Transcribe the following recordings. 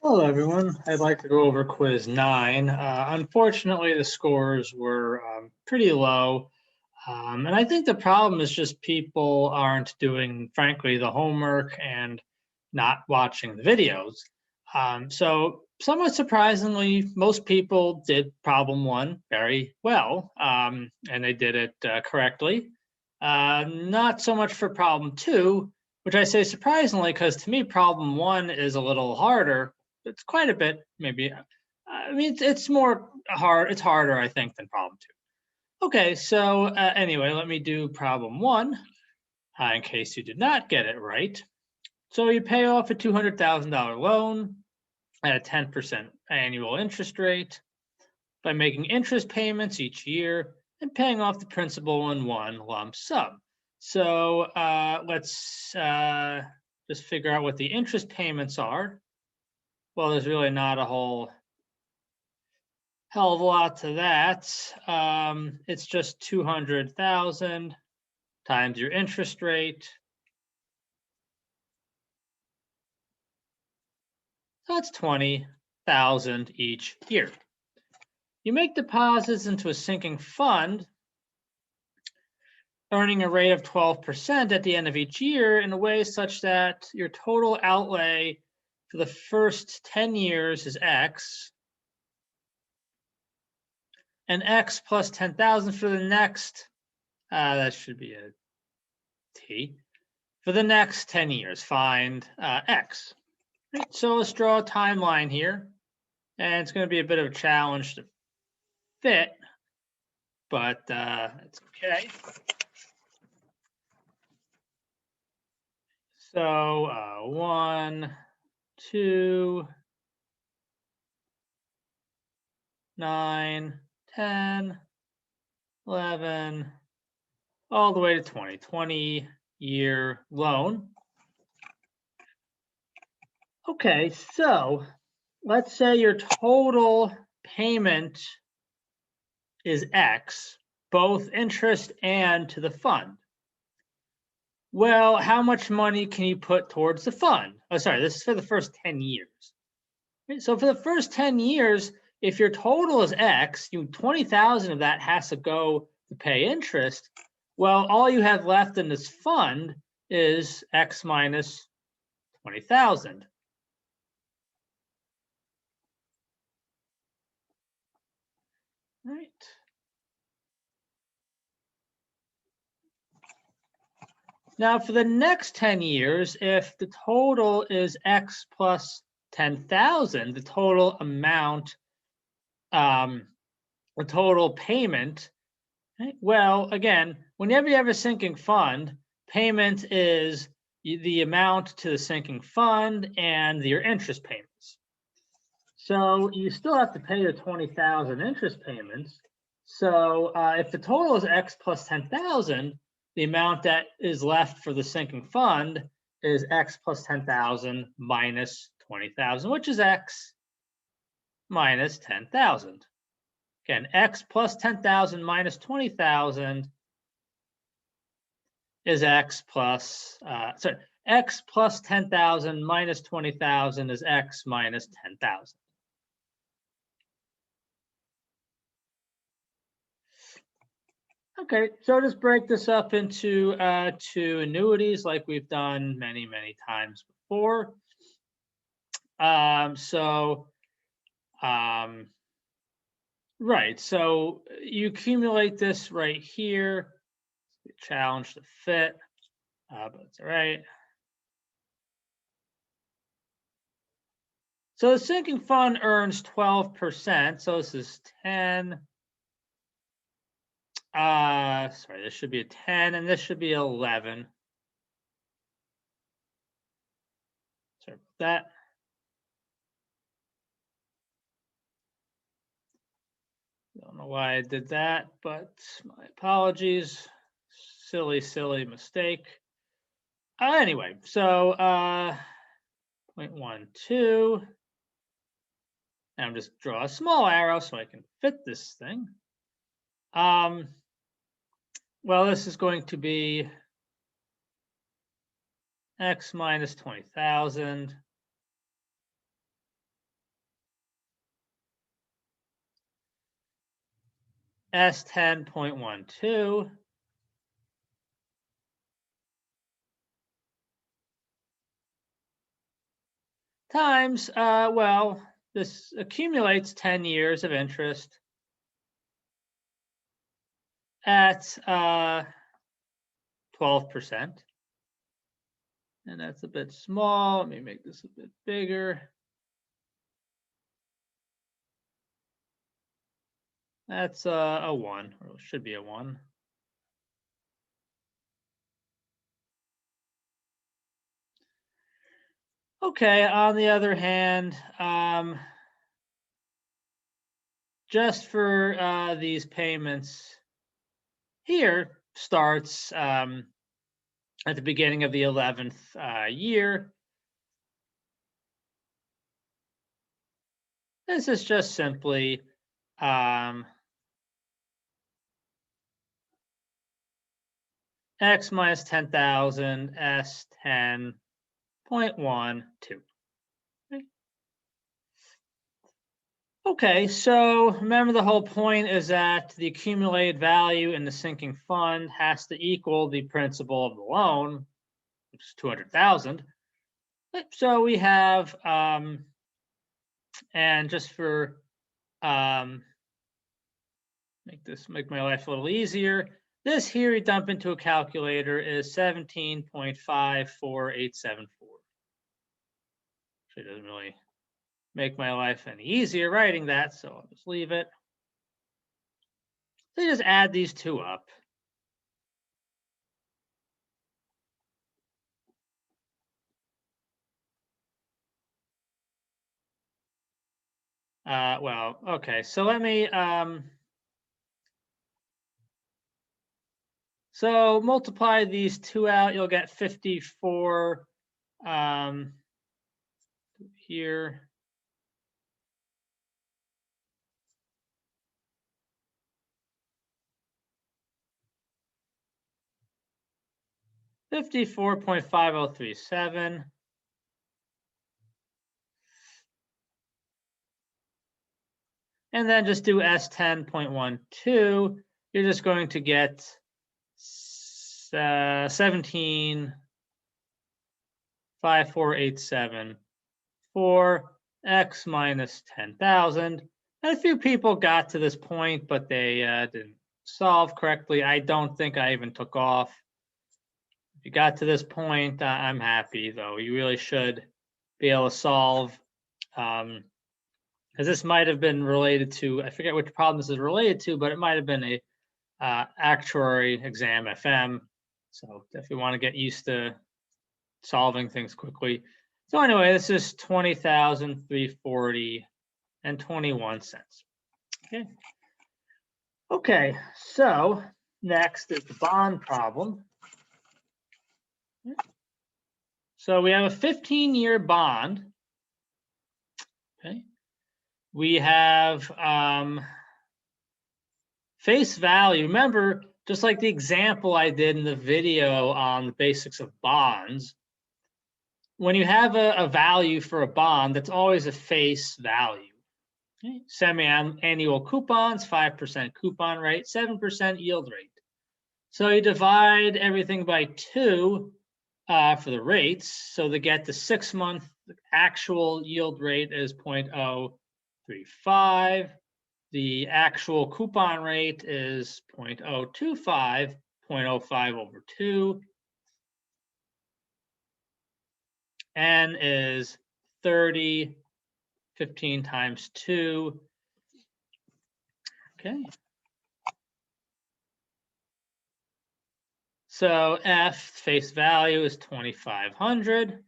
Hello, everyone. I'd like to go over quiz 9. Unfortunately, the scores were pretty low. And I think the problem is just people aren't doing, frankly, the homework and not watching the videos. So, somewhat surprisingly, most people did problem 1 very well, and they did it correctly. Not so much for problem 2, which I say surprisingly because to me, problem 1 is a little harder. It's quite a bit, maybe. I mean, it's more hard. It's harder, I think, than problem 2. Okay, so anyway, let me do problem 1 in case you did not get it right. So you pay off a $200,000 loan at a 10% annual interest rate by making interest payments each year and paying off the principal in one lump sum. So let's just figure out what the interest payments are. Well, there's really not a whole hell of a lot to that. It's just 200,000 times your interest rate. So that's 20,000 each year. You make deposits into a sinking fund, earning a rate of 12% at the end of each year in a way such that your total outlay for the first 10 years is X, and X plus 10,000 for the next, that should be a T, for the next 10 years, find X. Right, so let's draw a timeline here, and it's going to be a bit of a challenge to fit, but it's okay. So 1, 2, 9, 10, 11, all the way to 20-year loan. Okay, so let's say your total payment is X, both interest and to the fund. Well, how much money can you put towards the fund? Oh, sorry, this is for the first 10 years. So for the first 10 years, if your total is X, 20,000 of that has to go to pay interest. Well, all you have left in this fund is X minus 20,000. Right. Now for the next 10 years, if the total is X plus 10,000, the total amount, the total payment, right? Well, again, whenever you have a sinking fund, payment is the amount to the sinking fund and your interest payments. So you still have to pay the 20,000 interest payments. So if the total is X plus 10,000, the amount that is left for the sinking fund is X plus 10,000 minus 20,000, which is X minus 10,000. Again, X plus 10,000 minus 20,000 is X plus, X plus 10,000 minus 20,000 is X minus 10,000. Okay, so just break this up into two annuities like we've done many, many times before. Right, so you accumulate this right here. Challenge to fit, but it's all right. So the sinking fund earns 12%. So this is 10. Sorry, this should be a 10 and this should be 11. Sorry about that. Don't know why I did that, but my apologies. Silly, silly mistake. Anyway, so 0.12. And I'm just draw a small arrow so I can fit this thing. Well, this is going to be X minus 20,000 S10.12 times, well, this accumulates 10 years of interest at 12%. And that's a bit small. Let me make this a bit bigger. That's a 1, or it should be a 1. Okay, on the other hand, just for these payments here starts at the beginning of the 11th year. This is just simply x minus 10,000 S10.12. Okay, so remember the whole point is that the accumulated value in the sinking fund has to equal the principal of the loan, which is 200,000. So we have, and just for make my life a little easier, this here you dump into a calculator is 17.54874. It doesn't really make my life any easier writing that, so I'll just leave it. So you just add these two up. Well, okay, so let me, so multiply these two out, you'll get 54 here. $54.5037. And then just do S10.12. You're just going to get 17.5487 for x minus 10,000. And a few people got to this point, but they didn't solve correctly. I don't think I even took off. If you got to this point, I'm happy, though. You really should be able to solve, because this might have been related to, I forget which problem this is related to, but it might have been a actuary exam FM. So if you want to get used to solving things quickly. So anyway, this is 20,340 and 21 cents. Okay. Okay, so next is the bond problem. So we have a 15-year bond. Okay. We have face value. Remember, just like the example I did in the video on the basics of bonds, when you have a value for a bond, that's always a face value. Okay. Semi-annual coupons, 5% coupon rate, 7% yield rate. So you divide everything by 2 for the rates. So to get the 6-month actual yield rate is 0.035. The actual coupon rate is 0.025, 0.05 over 2. N is 30, 15 times 2. Okay. So F face value is 2,500.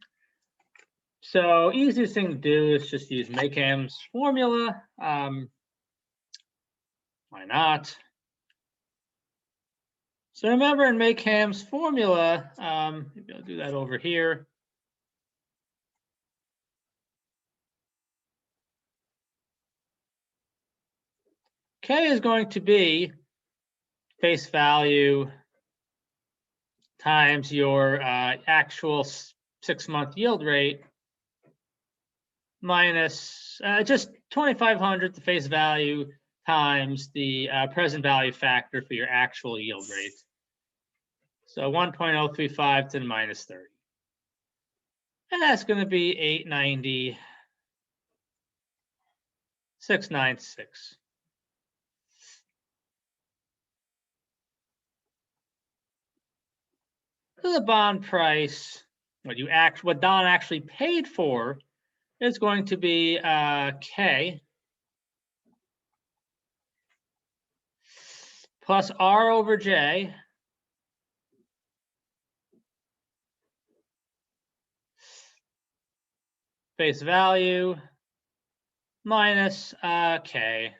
So easiest thing to do is just use Maycham's formula. Why not? So remember in Maycham's formula, maybe I'll do that over here. K is going to be face value times your actual 6-month yield rate minus just 2,500, the face value, times the present value factor for your actual yield rate. So 1.035 to the minus 30. And that's going to be 890, 696. So the bond price, what Don actually paid for, is going to be K plus R over J face value minus K.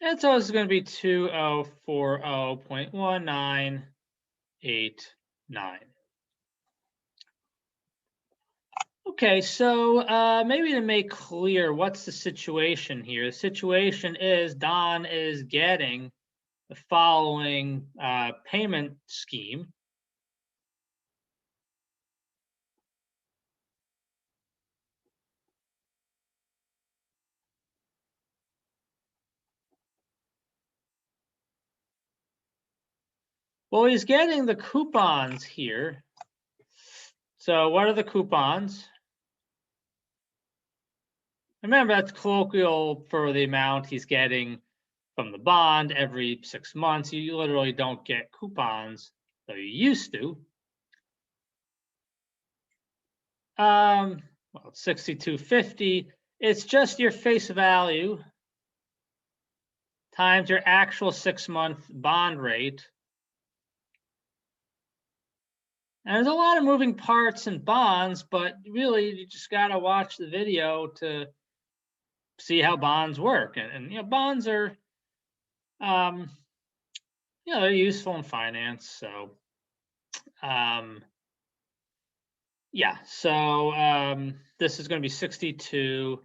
And so it's going to be 2040.1989. Okay, so maybe to make clear what's the situation here. The situation is Don is getting the following payment scheme. Well, he's getting the coupons here. So what are the coupons? Remember, that's colloquial for the amount he's getting from the bond every 6 months. You literally don't get coupons, though you used to. Well, it's 62.50. It's just your face value times your actual 6-month bond rate. And there's a lot of moving parts in bonds, but really you just got to watch the video to see how bonds work. And you know, bonds are, you know, they're useful in finance. So, yeah. So this is going to be 62.50.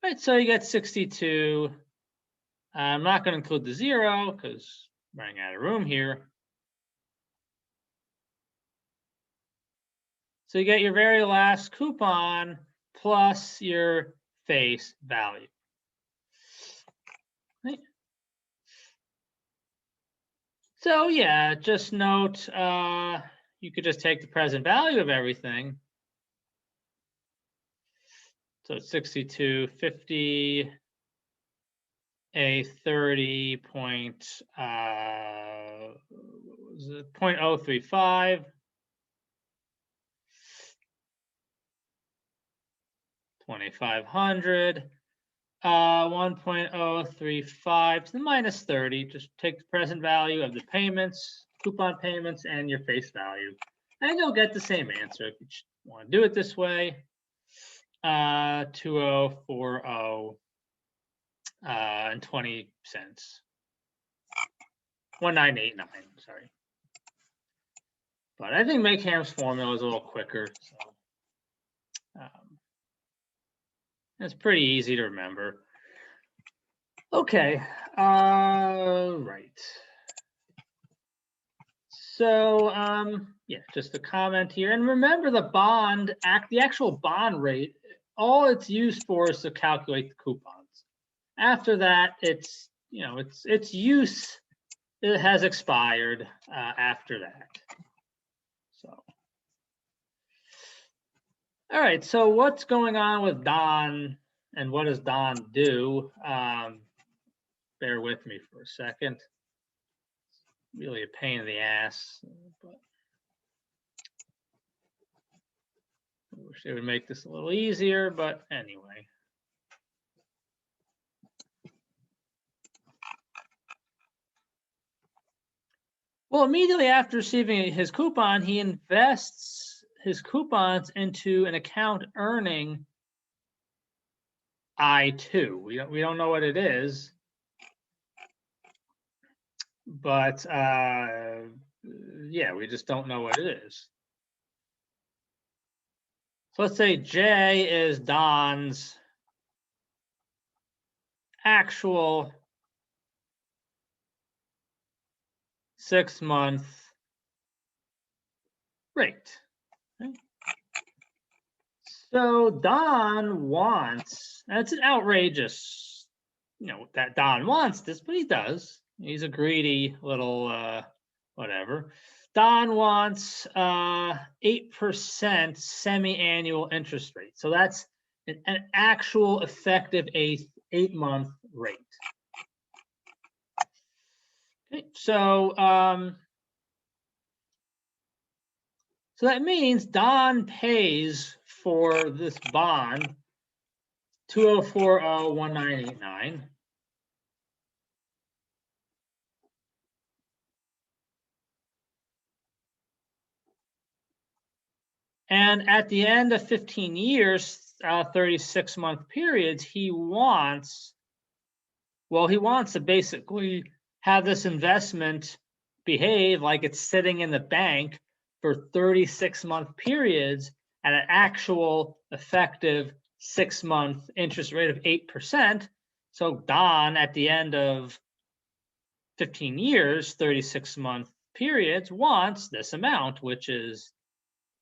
Right. So you get 62. I'm not going to include the 0 because I'm running out of room here. So you get your very last coupon plus your face value. Right. So yeah, just note you could just take the present value of everything. So it's 62.50, a 0.035. 2,500, 1.035 to the minus 30. Just take the present value of the payments, coupon payments, and your face value. And you'll get the same answer if you want to do it this way. 2040 and 20 cents. 1989, sorry. But I think Maycam's formula is a little quicker. So it's pretty easy to remember. Okay, right. So yeah, just a comment here. And remember the actual bond rate, all it's used for is to calculate the coupons. After that, it's, you know, its use, it has expired after that. So, all right, so what's going on with Don and what does Don do? Bear with me for a second. Really a pain in the ass, but I wish they would make this a little easier, but anyway. Well, immediately after receiving his coupon, he invests his coupons into an account earning I2. We don't know what it is, but yeah, we just don't know what it is. So let's say J is Don's actual 6-month rate. Okay. So Don wants, and it's an outrageous, that Don wants this, but he does. He's a greedy little whatever. Don wants 8% semi-annual interest rate. So that's an actual effective 8-month rate. Okay, so so that means Don pays for this bond 20401989. And at the end of 15 years, 36-month periods, he wants to basically have this investment behave like it's sitting in the bank for 36-month periods at an actual effective 6-month interest rate of 8%. So Don, at the end of 15 years, 36-month periods, wants this amount, which is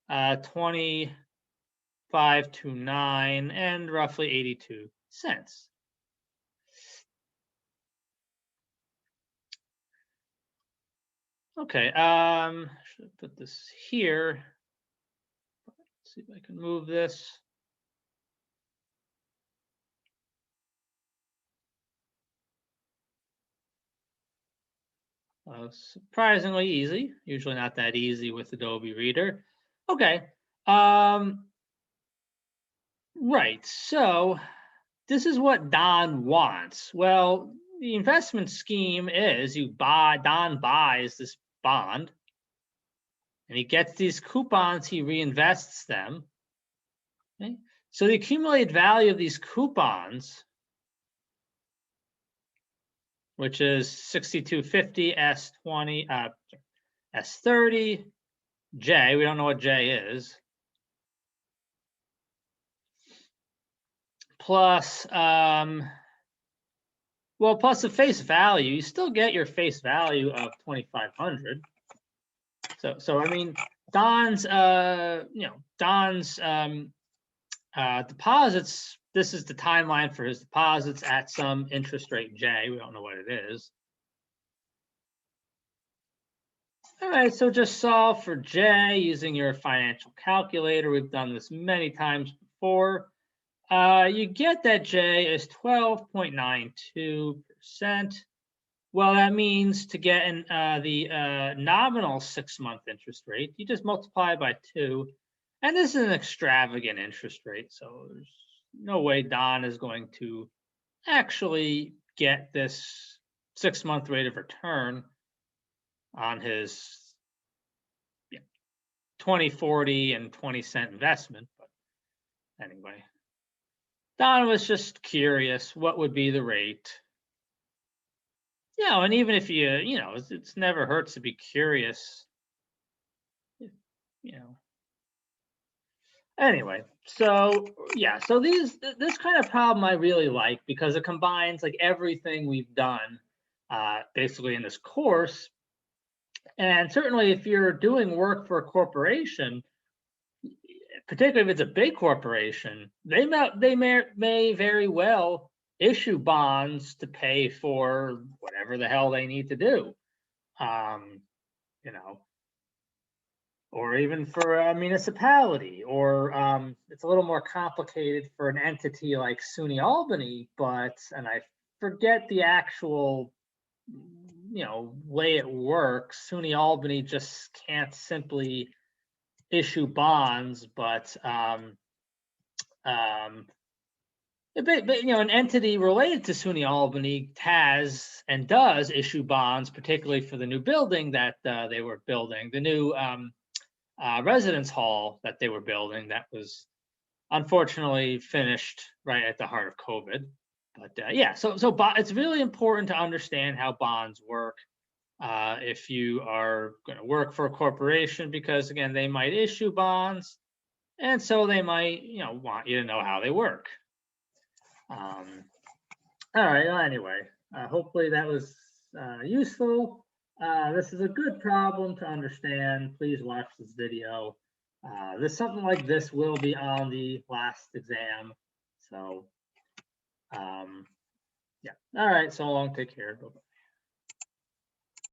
2529 and roughly 82 cents. Okay, should I put this here? Let's see if I can move this. Surprisingly easy, usually not that easy with Adobe Reader. Okay, right, so this is what Don wants. Well, the investment scheme is Don buys this bond and he gets these coupons, he reinvests them. Okay? So the accumulated value of these coupons, which is 6250 S20 S30 J, we don't know what J is, plus plus the face value. You still get your face value of 2500. So I mean, Don's deposits, this is the timeline for his deposits at some interest rate J. We don't know what it is. All right, so just solve for J using your financial calculator. We've done this many times before. You get that J is 12.92%. Well, that means to get the nominal 6-month interest rate, you just multiply by 2. And this is an extravagant interest rate, so there's no way Don is going to actually get this 6-month rate of return on his 20, 40, and 20-cent investment. But anyway, Don was just curious what would be the rate. And even if it's never hurts to be curious. Anyway, so yeah, so this kind of problem I really like because it combines like everything we've done basically in this course. And certainly if you're doing work for a corporation, particularly if it's a big corporation, they may very well issue bonds to pay for whatever the hell they need to do. Or even for a municipality, or it's a little more complicated for an entity like SUNY Albany, and I forget the actual, way it works. SUNY Albany just can't simply issue bonds, but an entity related to SUNY Albany has and does issue bonds, particularly for the new building that they were building, the new residence hall that they were building that was unfortunately finished right at the heart of COVID. But so it's really important to understand how bonds work if you are going to work for a corporation, because again, they might issue bonds, and so they might want you to know how they work. All right. Well, anyway, hopefully that was useful. This is a good problem to understand. Please watch this video. Something like this will be on the last exam. So, yeah. All right. So long. Take care. Bye-bye.